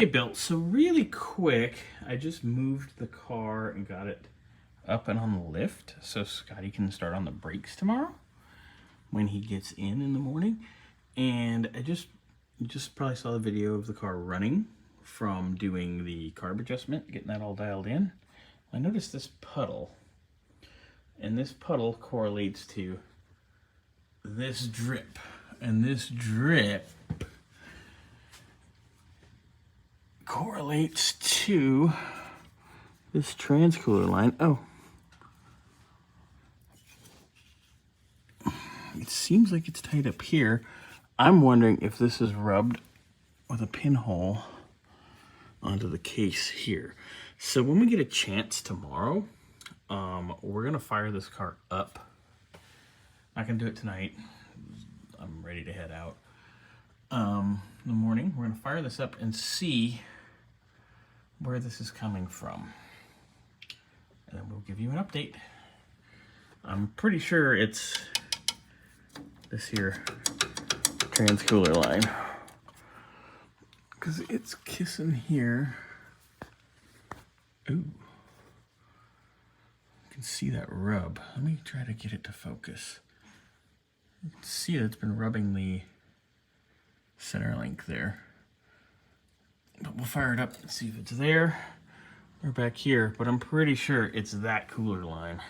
Hey Bill, so really quick, I just moved the car and got it up and on the lift so Scotty can start on the brakes tomorrow when he gets in the morning. And you just probably saw the video of the car running from doing the carb adjustment, getting that all dialed in. I noticed this puddle, and this puddle correlates to this drip, and this drip correlates to this transcooler line. Oh, it seems like it's tight up here. I'm wondering if this is rubbed with a pinhole onto the case here. So when we get a chance tomorrow, we're gonna fire this car up. Not gonna do it tonight. I'm ready to head out. In the morning, we're gonna fire this up and see where this is coming from, and then we'll give you an update. I'm pretty sure it's this here transcooler line, because it's kissing here. Ooh, you can see that rub. Let me try to get it to focus. You can see that it's been rubbing the center link there. But we'll fire it up and see if it's there or back here, but I'm pretty sure it's that cooler line.